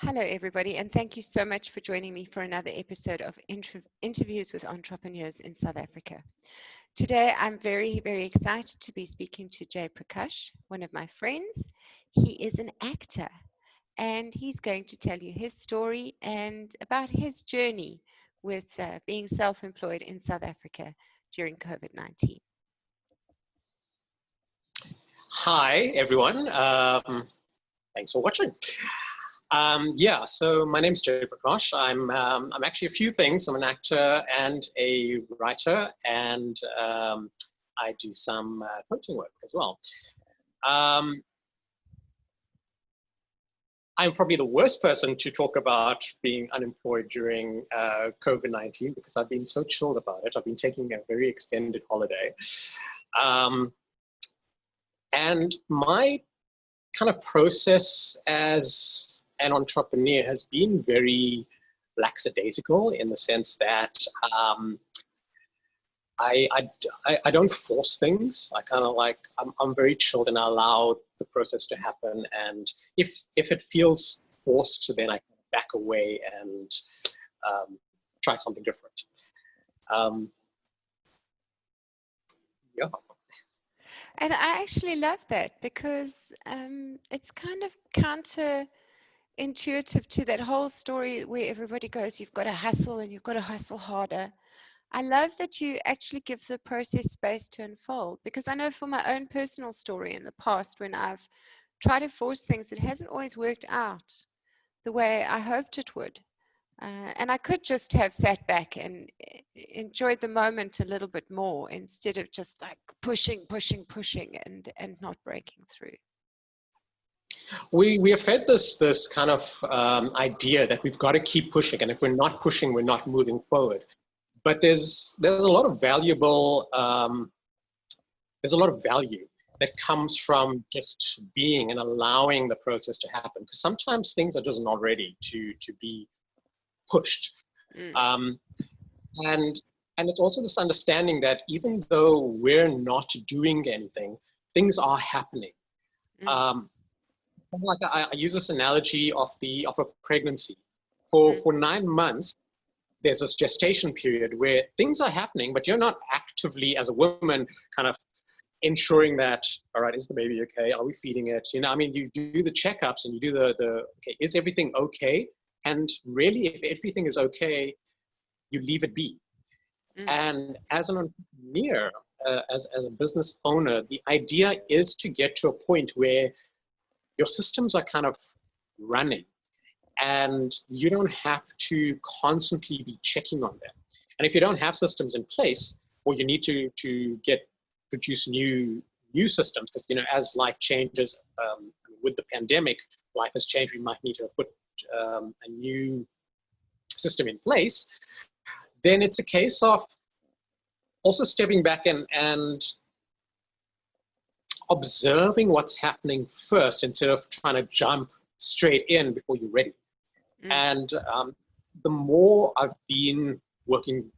Hello, everybody, and thank you so much for joining me for another episode of Interviews with Entrepreneurs in South Africa. Today, I'm very, very excited to be speaking to Jaiprakash, one of my friends. He is an actor, and he's going to tell you his story and about his journey with being self-employed in South Africa during COVID-19. Hi, everyone. Thanks for watching. So my name's jaiprakash. I'm actually a few things. I'm an actor and a writer, and I do some coaching work as well. I'm probably the worst person to talk about being unemployed during COVID-19 because I've been so chilled about it. I've been taking a very extended holiday. And my kind of process as an entrepreneur has been very lackadaisical in the sense that I don't force things. I kind of like, I'm very chilled and I allow the process to happen. And if it feels forced, then I back away and try something different. Yeah. And I actually love that because it's kind of counterintuitive to that whole story where everybody goes, you've got to hustle and you've got to hustle harder. I love that you actually give the process space to unfold, because I know for my own personal story in the past, when I've tried to force things, it hasn't always worked out the way I hoped it would. And I could just have sat back and enjoyed the moment a little bit more instead of just like pushing and not breaking through. We are fed this kind of idea that we've got to keep pushing, and if we're not pushing, we're not moving forward. But there's a lot of valuable there's a lot of value that comes from just being and allowing the process to happen. Because sometimes things are just not ready to be pushed. And it's also this understanding that even though we're not doing anything, things are happening. Like I use this analogy of a pregnancy. For 9 months, there's this gestation period where things are happening, but you're not actively, as a woman, kind of ensuring that, all right, is the baby okay? Are we feeding it? You know, I mean, you do the checkups and you do okay, is everything okay? And really, if everything is okay, you leave it be. And as an entrepreneur, as a business owner, the idea is to get to a point where your systems are kind of running and you don't have to constantly be checking on them. And if you don't have systems in place, or you need to produce new systems, because, you know, as life changes, with the pandemic, life has changed. We might need to put a new system in place. Then it's a case of also stepping back and observing what's happening first instead of trying to jump straight in before you're ready. And the more I've been working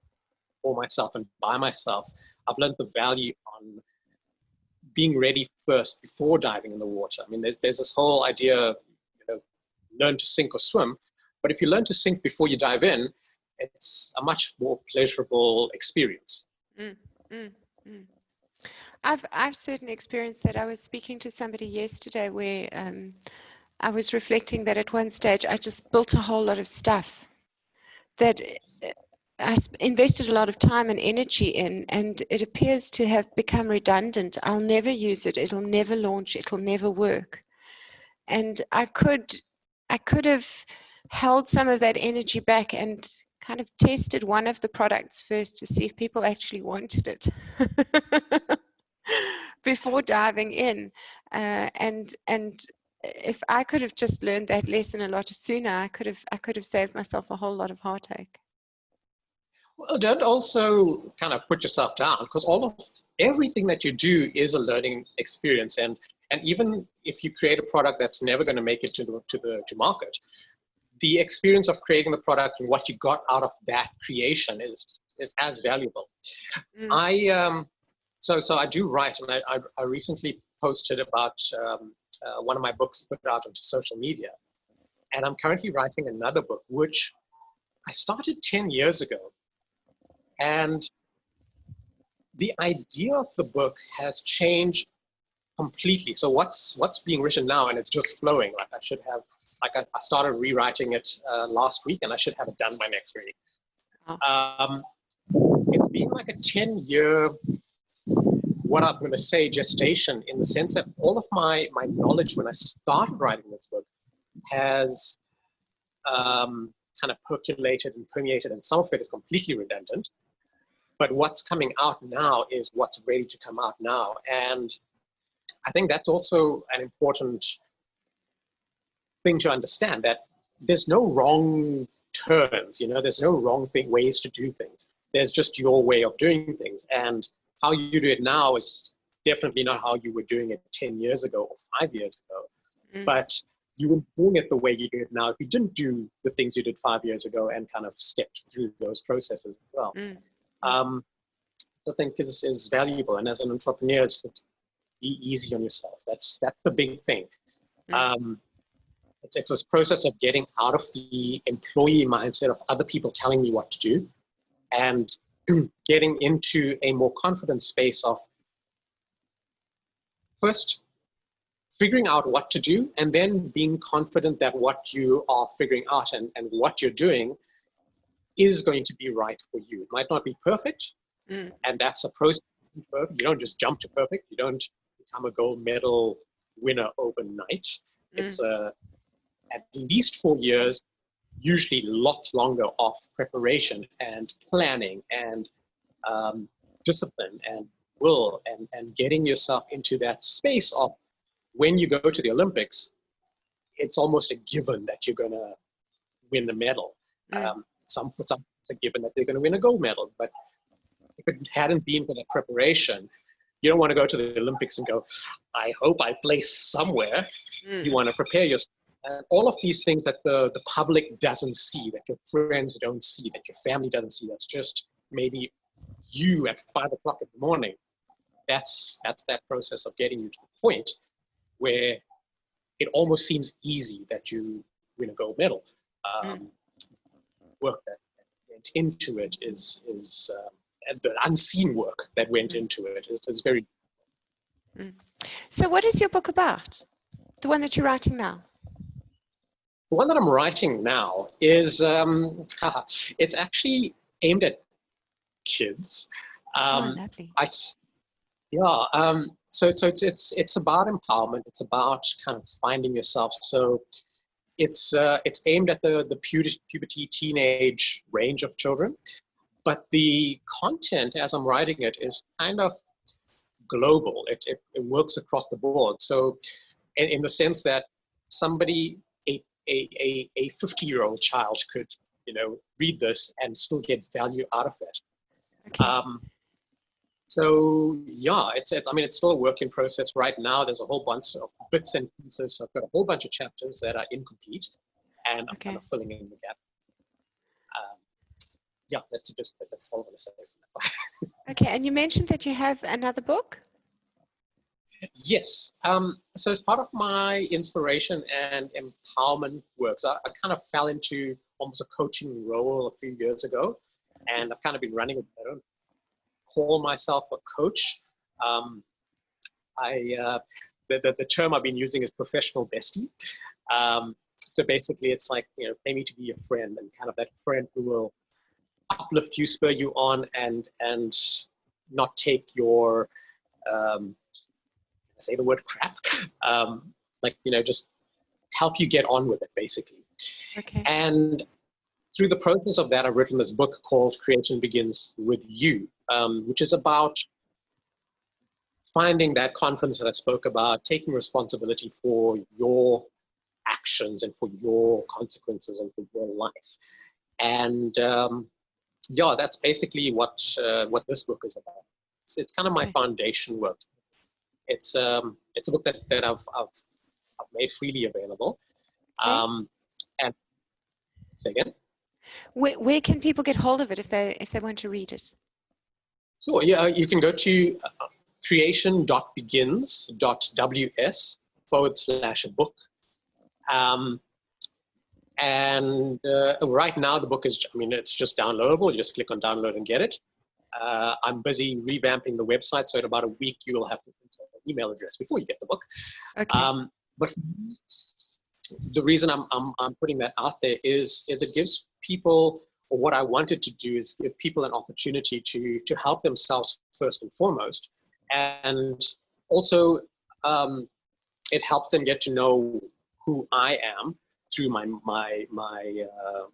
for myself and by myself, I've learned the value on being ready first before diving in the water. I mean, there's this whole idea, you know, learn to sink or swim. But if you learn to sink before you dive in, it's a much more pleasurable experience. I've certainly experienced that. I was speaking to somebody yesterday where I was reflecting that at one stage I just built a whole lot of stuff that I invested a lot of time and energy in, and it appears to have become redundant. I'll never use it. It'll never launch. It'll never work. And I could have held some of that energy back and kind of tested one of the products first to see if people actually wanted it before diving in. And if I could have just learned that lesson a lot sooner, I could have saved myself a whole lot of heartache. Well, don't also kind of put yourself down, because everything that you do is a learning experience. And even if you create a product that's never going to make it to market, the experience of creating the product and what you got out of that creation is as valuable. So I do write, and I recently posted about one of my books put out onto social media. And I'm currently writing another book, which I started 10 years ago. And the idea of the book has changed completely. So what's being written now, and it's just flowing. Like I should have, like I started rewriting it last week, and I should have it done by next week. Oh. It's been like a 10-year, what I'm going to say, gestation, in the sense that all of my knowledge when I started writing this book has kind of percolated and permeated, and some of it is completely redundant. But what's coming out now is what's ready to come out now. And I think that's also an important thing to understand, that there's no wrong turns, there's no wrong ways to do things. There's just your way of doing things. And how you do it now is definitely not how you were doing it 10 years ago or 5 years ago. But you were doing it the way you do it now if you didn't do the things you did 5 years ago and kind of stepped through those processes as well. I think is valuable. And as an entrepreneur, it's be easy on yourself. That's the big thing. It's this process of getting out of the employee mindset of other people telling you what to do, and getting into a more confident space of first figuring out what to do, and then being confident that what you are figuring out and what you're doing is going to be right for you. It might not be perfect, and that's a process. You don't just jump to perfect. You don't become a gold medal winner overnight. It's at least 4 years, usually lots longer, of preparation and planning and discipline and will, and getting yourself into that space of, when you go to the Olympics, it's almost a given that you're going to win the medal. Some it's a given that they're going to win a gold medal. But if it hadn't been for that preparation, you don't want to go to the Olympics and go, I hope I place somewhere. You want to prepare yourself. And all of these things that the public doesn't see, that your friends don't see, that your family doesn't see, that's just maybe you at 5 o'clock in the morning. That's that process of getting you to the point where it almost seems easy that you win a gold medal. Work that went into it is and the unseen work that went into it is very. So what is your book about? The one that you're writing now? The one that I'm writing now is, it's actually aimed at kids. Lovely. So it's about empowerment. It's about kind of finding yourself. So it's aimed at the puberty teenage range of children, but the content as I'm writing it is kind of global. It works across the board. So in the sense that somebody, a 50-year-old child could read this and still get value out of it. Okay. So yeah, it's still a work in process right now. There's a whole bunch of bits and pieces. So I've got a whole bunch of chapters that are incomplete, and I'm kind of filling in the gap. That's all I'm going to say. Okay, and you mentioned that you have another book? Yes. So as part of my inspiration and empowerment works, I kind of fell into almost a coaching role a few years ago, and I've kind of been running it. I don't call myself a coach. The term I've been using is professional bestie. So basically, it's like, pay me to be a friend, and kind of that friend who will uplift you, spur you on, and not take your say the word crap, just help you get on with it, basically. Okay. And through the process of that, I've written this book called Creation Begins With You, which is about finding that confidence that I spoke about, taking responsibility for your actions and for your consequences and for your life. And that's basically what this book is about. It's kind of my foundation work. It's a book that I've made freely available. And say again? Where can people get hold of it if they want to read it? Sure. Yeah, you can go to creation.begins.ws/book. And right now the book is, I mean, it's just downloadable. You just click on download and get it. I'm busy revamping the website, so in about a week you will have to enter an email address before you get the book. Okay. But the reason I'm putting that out there is it gives people, or what I wanted to do is give people an opportunity to help themselves first and foremost, and also it helps them get to know who I am through my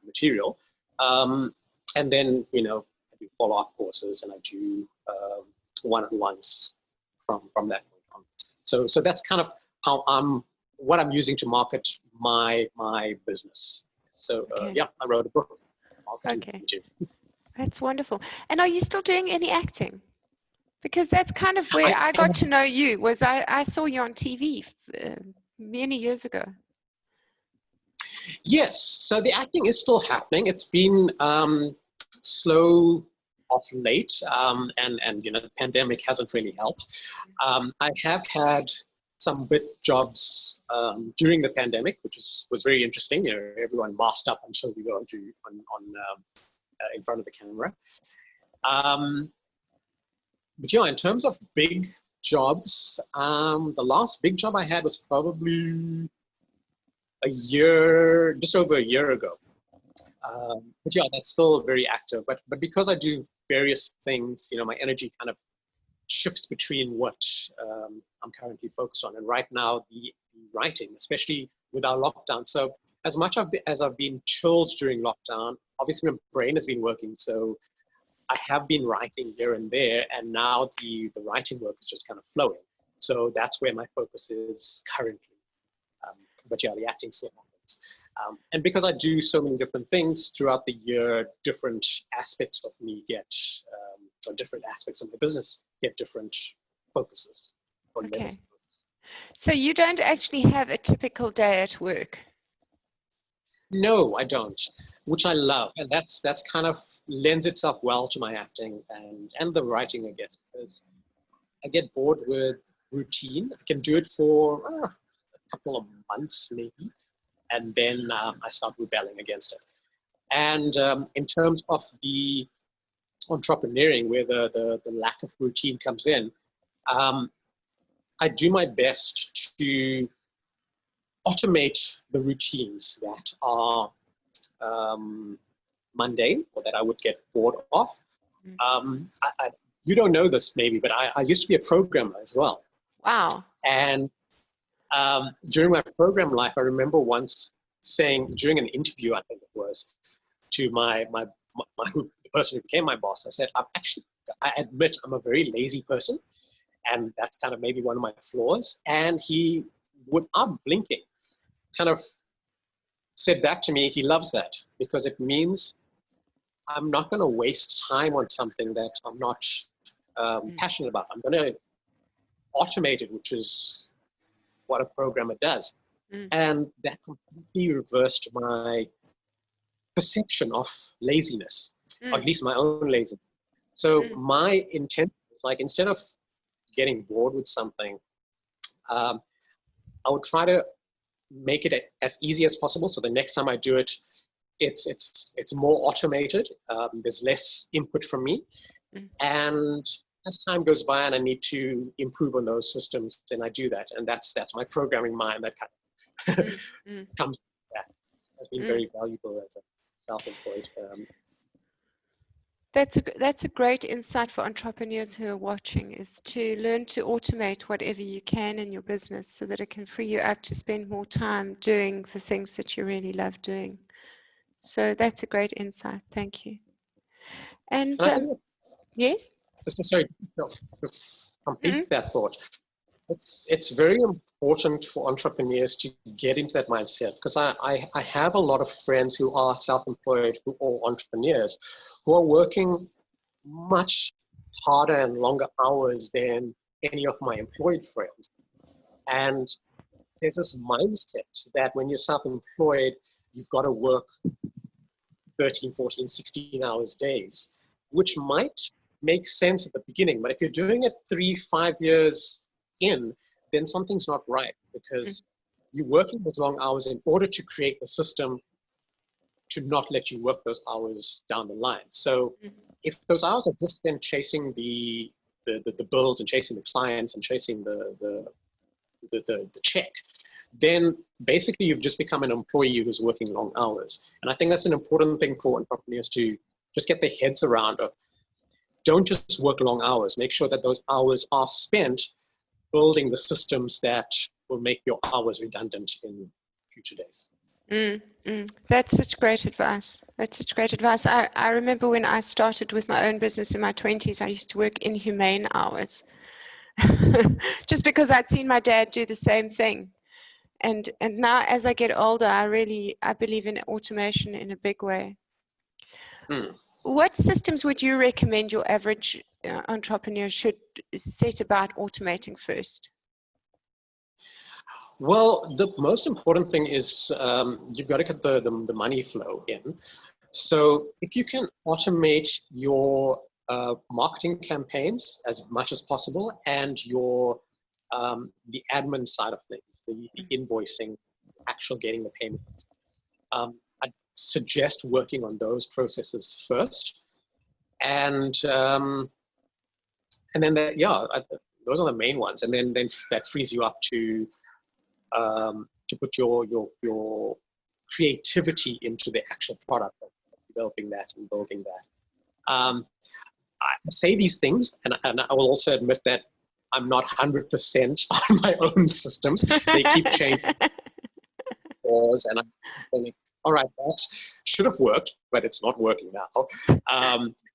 material, and then I do follow-up courses and I do one-on-ones from that point on. So that's kind of how what I'm using to market my business. So yeah, I wrote a book. Okay, that's wonderful. And are you still doing any acting? Because that's kind of where I got to know you. Was I saw you on TV many years ago. Yes, so the acting is still happening. It's been slow of late, and the pandemic hasn't really helped. I have had some bit jobs during the pandemic, which was very interesting. Everyone masked up until we go in front of the camera. But in terms of big jobs, the last big job I had was probably just over a year ago. But yeah, that's still very active. But because I do various things, my energy kind of shifts between what I'm currently focused on. And right now, the writing, especially with our lockdown. So as much as I've been chilled during lockdown, obviously my brain has been working. So I have been writing here and there, and now the writing work is just kind of flowing. So that's where my focus is currently. But yeah, the acting still happens. And because I do so many different things throughout the year, different aspects of me or different aspects of my business get different focuses. Okay. So you don't actually have a typical day at work? No, I don't, which I love. And that's kind of lends itself well to my acting and the writing, I guess, because I get bored with routine. I can do it for a couple of months maybe, and then I start rebelling against it. And in terms of the entrepreneuring, where the lack of routine comes in, I do my best to automate the routines that are mundane or that I would get bored of. You don't know this maybe, but I used to be a programmer as well. Wow. And during my program life, I remember once saying during an interview, I think it was, to the person who became my boss, I said, I admit I'm a very lazy person, and that's kind of maybe one of my flaws. And he, without blinking, kind of said back to me, he loves that because it means I'm not going to waste time on something that I'm not passionate about. I'm going to automate it, which is what a programmer does. And that completely reversed my perception of laziness, or at least my own laziness. So my intent is like, instead of getting bored with something, I would try to make it as easy as possible. So the next time I do it, it's more automated. There's less input from me. And as time goes by and I need to improve on those systems, then I do that. And that's my programming mind that kind of comes from that. Has been very valuable as a self-employed. That's a great insight for entrepreneurs who are watching, is to learn to automate whatever you can in your business so that it can free you up to spend more time doing the things that you really love doing. So that's a great insight. Thank you. And yes? Sorry, to complete that thought. It's very important for entrepreneurs to get into that mindset, because I have a lot of friends who are self-employed, who are entrepreneurs, who are working much harder and longer hours than any of my employed friends. And there's this mindset that when you're self-employed, you've got to work 13, 14, 16 hours days, which might make sense at the beginning. But if you're doing it 3-5 years in, then something's not right, because you're working those long hours in order to create the system to not let you work those hours down the line. So if those hours are just spent chasing the bills and chasing the clients and chasing the check, then basically you've just become an employee who's working long hours. And I think that's an important thing for entrepreneurs to just get their heads around. Of don't just work long hours. Make sure that those hours are spent building the systems that will make your hours redundant in future days. That's such great advice. That's such great advice. I remember when I started with my own business in my 20s, I used to work inhumane hours just because I'd seen my dad do the same thing. And now as I get older, I believe in automation in a big way. What systems would you recommend your average entrepreneur should set about automating first? Well, the most important thing is you've got to get the money flow in. So if you can automate your marketing campaigns as much as possible, and your the admin side of things, the invoicing, actual getting the payment, I'd suggest working on those processes first, and then those are the main ones, and then that frees you up to put your creativity into the actual product of developing that and building that. I say these things, and I will also admit that I'm not 100% on my own systems. They keep changing. And I'm thinking, all right, that should have worked, but it's not working now.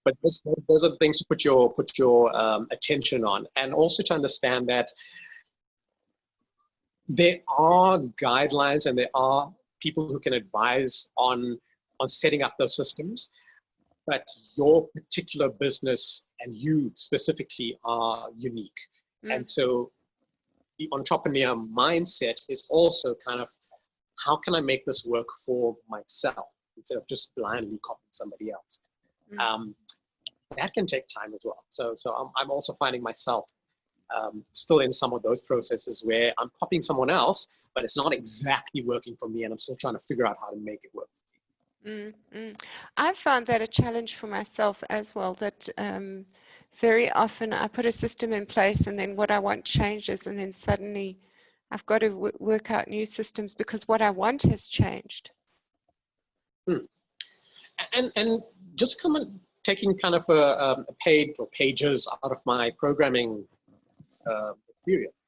But those are the things to put your attention on, and also to understand that there are guidelines and there are people who can advise on setting up those systems, but your particular business and you specifically are unique. And so the entrepreneur mindset is also kind of, how can I make this work for myself instead of just blindly copying somebody else? That can take time as well. So I'm also finding myself still in some of those processes where I'm copying someone else, but it's not exactly working for me, and I'm still trying to figure out how to make it work. I've found that a challenge for myself as well, that very often I put a system in place and then what I want changes, and then suddenly I've got to work out new systems because what I want has changed. And just taking kind of a page or pages out of my programming experience.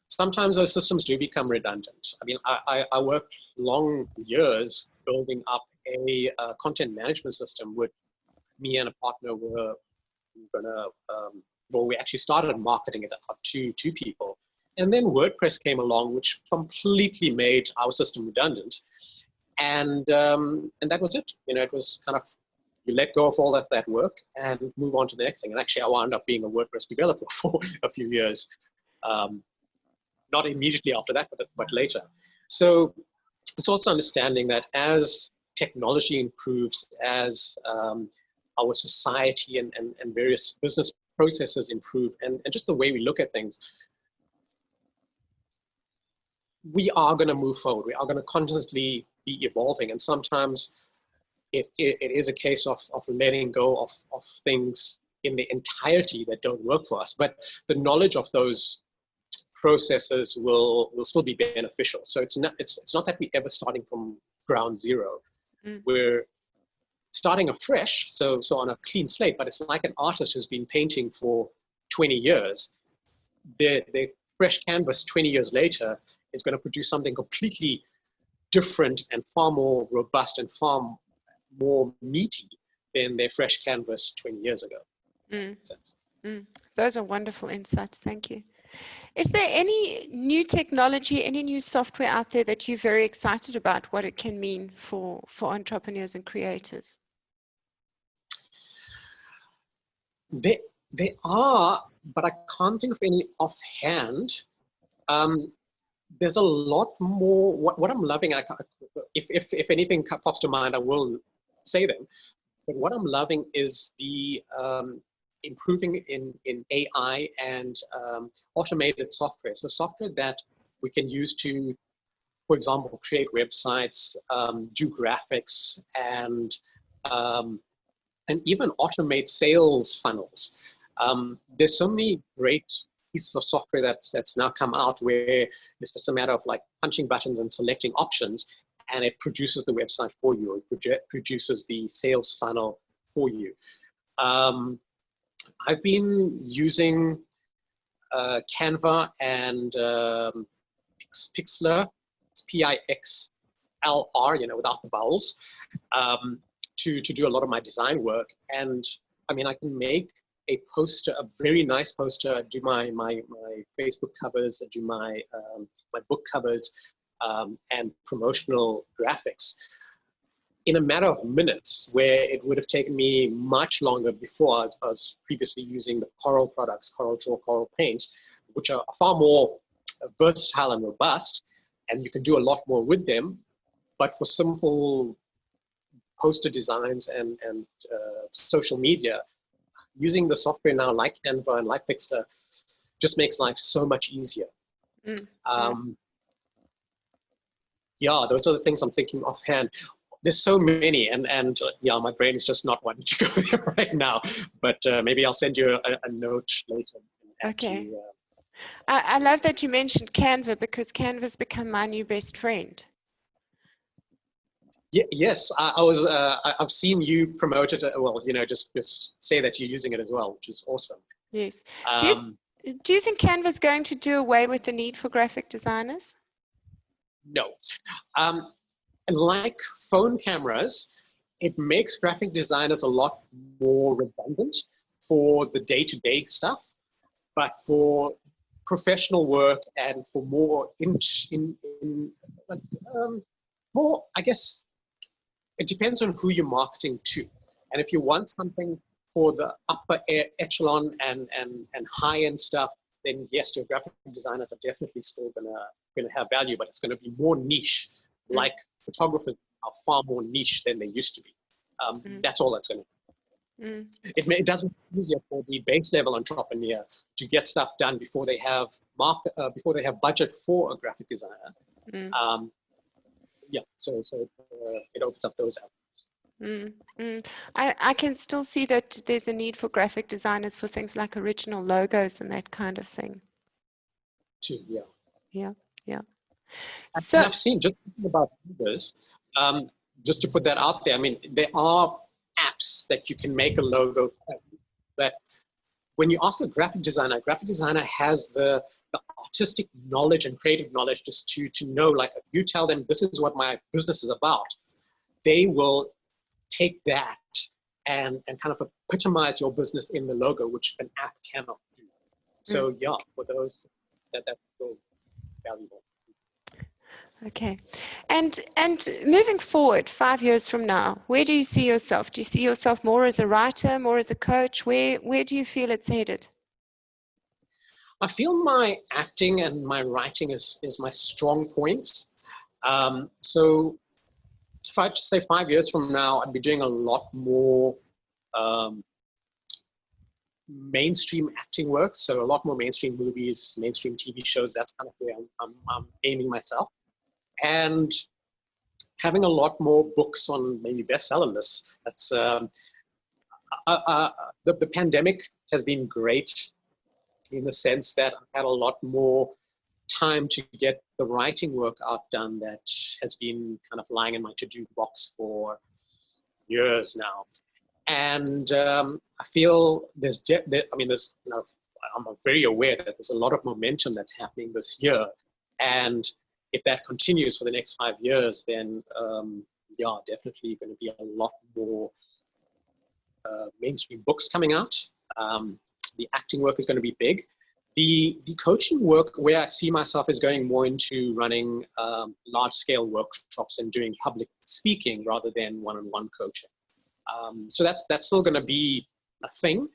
Sometimes those systems do become redundant. I mean, I worked long years building up a content management system. With me and a partner were gonna, we actually started marketing it out to two people. And then WordPress came along, which completely made our system redundant. And that was it. You know, it was kind of, you let go of all that work and move on to the next thing. And actually, I wound up being a WordPress developer for a few years. Not immediately after that, but later. So it's also understanding that as technology improves, as our society and various business processes improve, and just the way we look at things, we are going to move forward. We are going to constantly be evolving. And sometimes it is a case of letting go of things in the entirety that don't work for us. But the knowledge of those processes will still be beneficial. So it's not that we're ever starting from ground zero. We're starting afresh, so on a clean slate, but it's like an artist who's been painting for 20 years. Their fresh canvas 20 years later is going to produce something completely different and far more robust and far more meaty than their fresh canvas 20 years ago. Those are wonderful insights. Thank you. Is there any new technology, any new software out there that you're very excited about what it can mean for entrepreneurs and creators? There are, but I can't think of any offhand. There's a lot more. What I'm loving, if anything pops to mind, I will say them. But what I'm loving is the improving in AI and automated software. So software that we can use to for example, create websites, do graphics, and even automate sales funnels. There's so many great pieces of software that's now come out where it's just a matter of like punching buttons and selecting options, and it produces the website for you. It produces the sales funnel for you. I've been using Canva and Pixlr, it's Pixlr, without the vowels, to do a lot of my design work. And I mean, I can make a poster, a very nice poster, do my Facebook covers, do my book covers, and promotional graphics in a matter of minutes, where it would have taken me much longer before. I was previously using the Corel products, Corel Draw, Corel Paint, which are far more versatile and robust, and you can do a lot more with them. But for simple poster designs and social media, using the software now like Canva and like Pixlr just makes life so much easier. Yeah, those are the things I'm thinking offhand. There's so many, and yeah, my brain is just not wanting to go there right now. But maybe I'll send you a note later. Okay. I love that you mentioned Canva, because Canva's become my new best friend. Yes, I've seen you promote it. Well, just say that you're using it as well, which is awesome. Yes. Do you think Canva's going to do away with the need for graphic designers? No. Like phone cameras, it makes graphic designers a lot more redundant for the day-to-day stuff, but for professional work and for more more, I guess, it depends on who you're marketing to. And if you want something for the upper echelon and high-end stuff, then yes, your graphic designers are definitely still gonna have value, but it's gonna be more niche. Like photographers are far more niche than they used to be. That's all that's going to. It does make it easier for the base level entrepreneur to get stuff done before they have budget for a graphic designer. Yeah, so it opens up those avenues. I can still see that there's a need for graphic designers for things like original logos and that kind of thing. Too, yeah. Yeah. So, and I've seen, just about this, just to put that out there, I mean, there are apps that you can make a logo that when you ask a graphic designer has the artistic knowledge and creative knowledge just to know, like, if you tell them this is what my business is about, they will take that and kind of epitomize your business in the logo, which an app cannot do. So yeah, for those, that's so valuable. Okay. And moving forward, 5 years from now, where do you see yourself? Do you see yourself more as a writer, more as a coach? Where do you feel it's headed? I feel my acting and my writing is my strong points. So if I had to say 5 years from now, I'd be doing a lot more mainstream acting work. So a lot more mainstream movies, mainstream TV shows. That's kind of where I'm aiming myself. And having a lot more books on maybe bestseller lists. That's the pandemic has been great in the sense that I've had a lot more time to get the writing work out done that has been kind of lying in my to-do box for years now. And I feel I'm very aware that there's a lot of momentum that's happening this year. And if that continues for the next 5 years, then yeah, definitely going to be a lot more mainstream books coming out. The acting work is going to be big. The coaching work, where I see myself, is going more into running large-scale workshops and doing public speaking rather than one-on-one coaching. So that's still going to be a thing,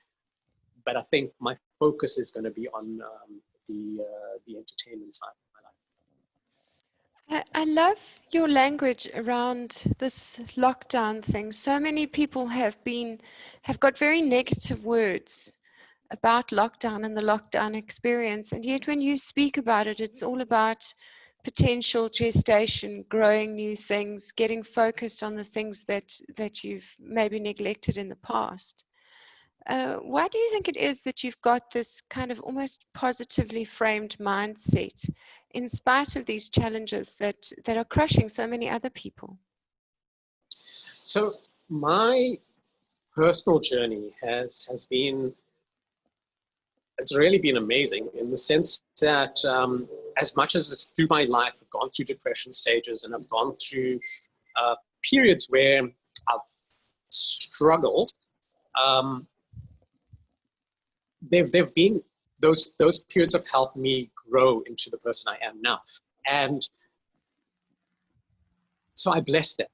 but I think my focus is going to be on the entertainment side of my life. I love your language around this lockdown thing. So many people have got very negative words about lockdown and the lockdown experience, and yet when you speak about it, it's all about potential gestation, growing new things, getting focused on the things that you've maybe neglected in the past. Why do you think it is that you've got this kind of almost positively framed mindset in spite of these challenges that are crushing so many other people? So my personal journey has been, it's really been amazing in the sense that as much as it's through my life, I've gone through depression stages and I've gone through periods where I've struggled. They've been, those periods have helped me grow into the person I am now. And so I bless them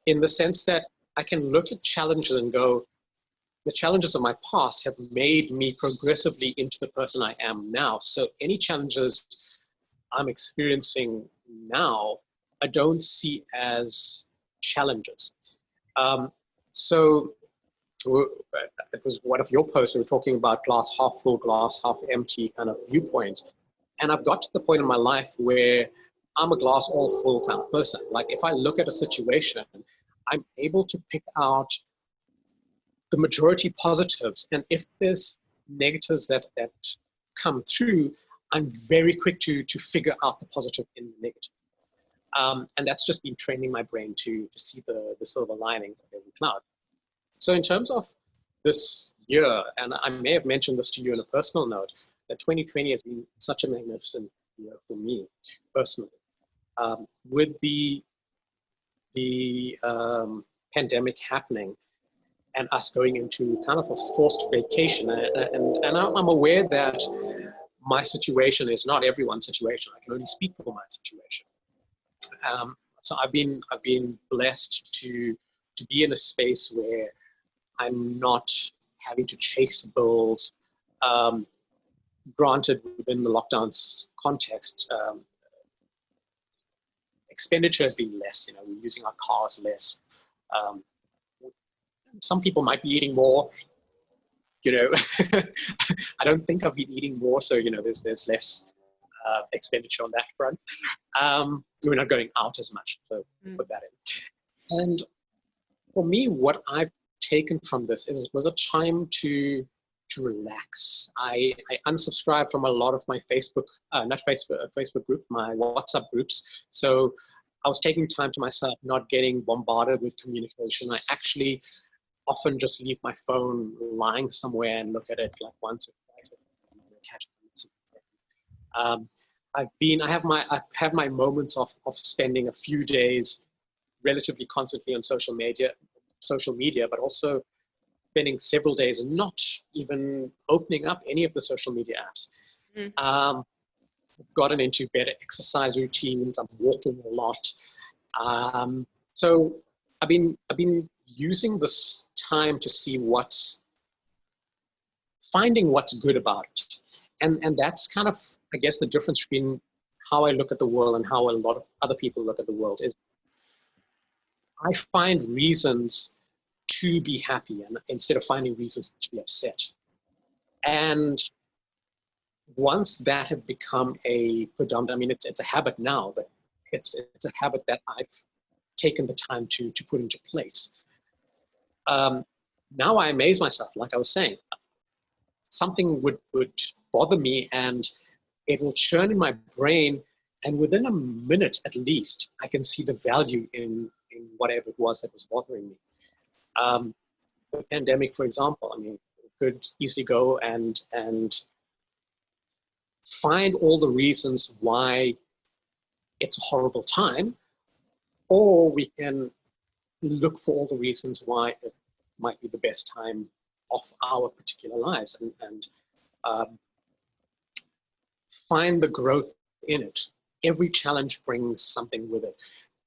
in the sense that I can look at challenges and go, the challenges of my past have made me progressively into the person I am now. So any challenges I'm experiencing now, I don't see as challenges. So it was one of your posts, we were talking about glass half full, glass half empty kind of viewpoint. And I've got to the point in my life where I'm a glass all full kind of person. Like if I look at a situation, I'm able to pick out the majority positives. And if there's negatives that come through, I'm very quick to figure out the positive in the negative. And that's just been training my brain to see the silver lining of every cloud. So in terms of this year, and I may have mentioned this to you on a personal note, that 2020 has been such a magnificent year for me personally. With the pandemic happening and us going into kind of a forced vacation, and I'm aware that my situation is not everyone's situation. I can only speak for my situation. So I've been blessed to be in a space where I'm not having to chase bills. Granted, within the lockdown's context, expenditure has been less. You know, we're using our cars less. Some people might be eating more. You know, I don't think I've been eating more, so you know, there's less expenditure on that front. We're not going out as much, so put that in. And for me, what I've taken from this was a time to relax. I unsubscribed from a lot of my Facebook group, my WhatsApp groups. So I was taking time to myself, not getting bombarded with communication. I actually often just leave my phone lying somewhere and look at it like once or twice. Catch up. I have my moments of spending a few days relatively constantly on social media, but also spending several days not even opening up any of the social media apps. I've gotten into better exercise routines. I'm walking a lot. So I've been using this time to see finding what's good about it. And that's kind of, I guess, the difference between how I look at the world and how a lot of other people look at the world is I find reasons to be happy and instead of finding reasons to be upset. And once that had become a predominant, I mean, it's a habit now, but it's a habit that I've taken the time to put into place. Now I amaze myself, like I was saying, something would bother me and it will churn in my brain, and within a minute at least, I can see the value in whatever it was that was bothering me. The pandemic, for example, I mean, could easily go and find all the reasons why it's a horrible time, or we can look for all the reasons why it might be the best time of our particular lives and find the growth in it. Every challenge brings something with it.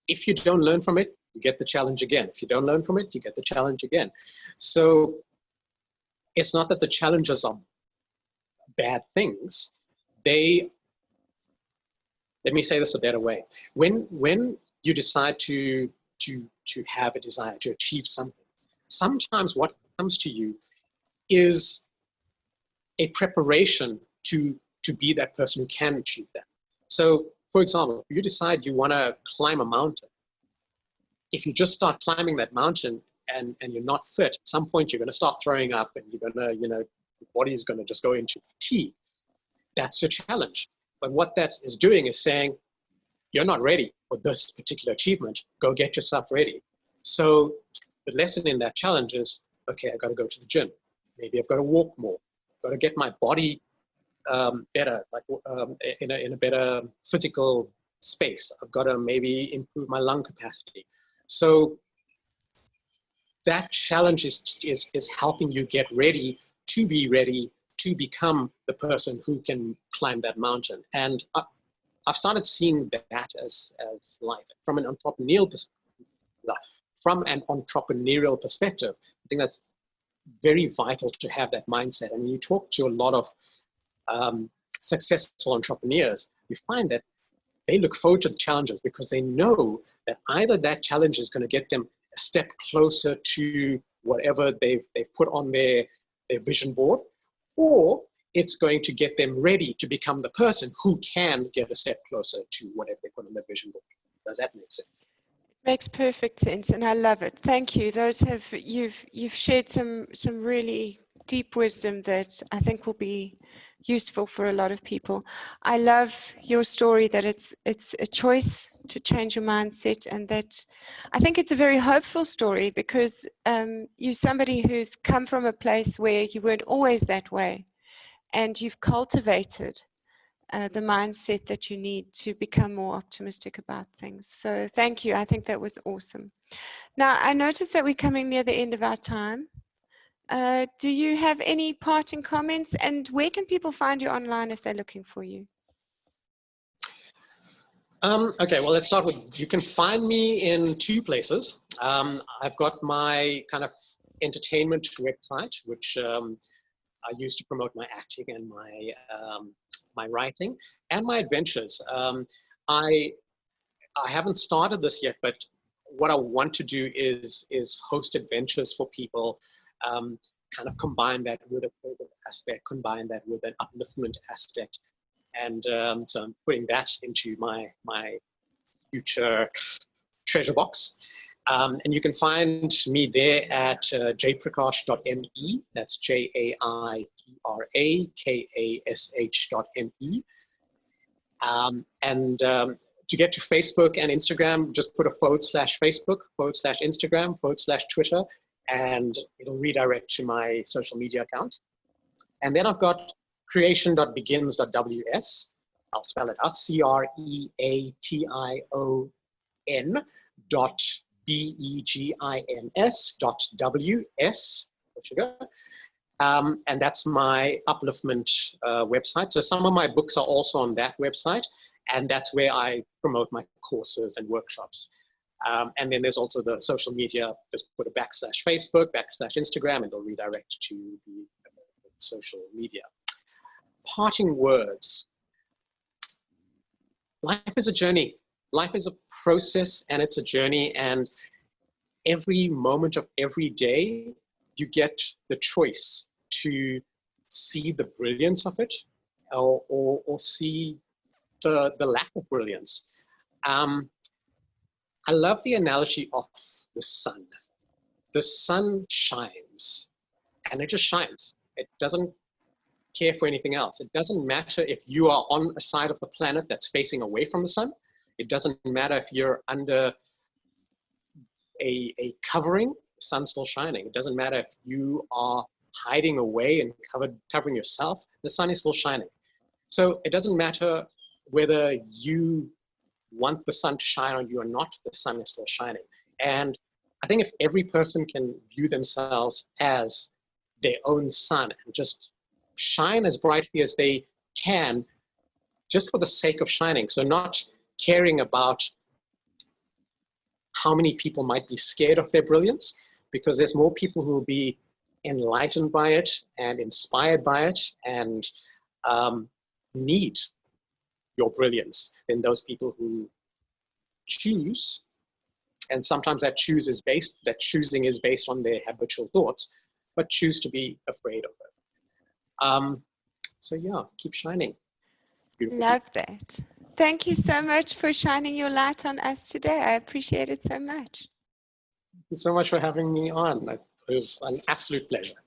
If you don't learn from it, you get the challenge again. If you don't learn from it, you get the challenge again. So it's not that the challenges are bad things. Let me say this a better way. When you decide to have a desire to achieve something, sometimes what comes to you is a preparation to be that person who can achieve that. So for example, if you decide you want to climb a mountain, if you just start climbing that mountain and you're not fit, at some point you're going to start throwing up and you're going to, your body's going to just go into fatigue. That's your challenge. But what that is doing is saying, you're not ready for this particular achievement. Go get yourself ready. So the lesson in that challenge is, okay, I've got to go to the gym. Maybe I've got to walk more. I've got to get my body better, in a better physical space. I've got to maybe improve my lung capacity. So that challenge is helping you get ready to become the person who can climb that mountain. And I've started seeing that as life from an entrepreneurial perspective. I think that's very vital to have that mindset. And when you talk to a lot of successful entrepreneurs, you find that they look forward to the challenges because they know that either that challenge is going to get them a step closer to whatever they've put on their vision board, or it's going to get them ready to become the person who can get a step closer to whatever they put on their vision board. Does that make sense? Makes perfect sense, and I love it. Thank you. You've shared some really deep wisdom that I think will be useful for a lot of people. I love your story that it's a choice to change your mindset, and that I think it's a very hopeful story because you're somebody who's come from a place where you weren't always that way, and you've cultivated the mindset that you need to become more optimistic about things. So thank you. I think that was awesome. Now, I noticed that we're coming near the end of our time. Do you have any parting comments, and where can people find you online if they're looking for you? Okay, well, let's start with, you can find me in two places. I've got my kind of entertainment website, which I use to promote my acting and my writing and my adventures. I haven't started this yet, but what I want to do is host adventures for people, kind of combine that with a creative aspect, combine that with an upliftment aspect. And so I'm putting that into my future treasure box. And you can find me there at jaiprakash.me. That's jaiprakash.me. To get to Facebook and Instagram, just put a /Facebook, /Instagram, /Twitter, and it'll redirect to my social media account. And then I've got creation.begins.ws. I'll spell it out, creation.begins.ws. And that's my upliftment website. So some of my books are also on that website, and that's where I promote my courses and workshops. And then there's also the social media. Just put a /Facebook, /Instagram, and it'll redirect to the social media. Parting words. Life is a journey. Life is a process, and it's a journey. And every moment of every day, you get the choice to see the brilliance of it, or see the lack of brilliance. I love the analogy of the sun. The sun shines, and it just shines. It doesn't care for anything else. It doesn't matter if you are on a side of the planet that's facing away from the sun. It doesn't matter if you're under a covering, the sun's still shining. It doesn't matter if you are hiding away and covering yourself, the sun is still shining. So it doesn't matter whether you want the sun to shine on you or not, the sun is still shining. And I think if every person can view themselves as their own sun and just shine as brightly as they can, just for the sake of shining, so not caring about how many people might be scared of their brilliance, because there's more people who will be enlightened by it and inspired by it and need your brilliance than those people who choose. And sometimes that choosing is based on their habitual thoughts, but choose to be afraid of it. So yeah, keep shining. Beautiful. Love that. Thank you so much for shining your light on us today. I appreciate it so much. Thank you so much for having me on. It was an absolute pleasure.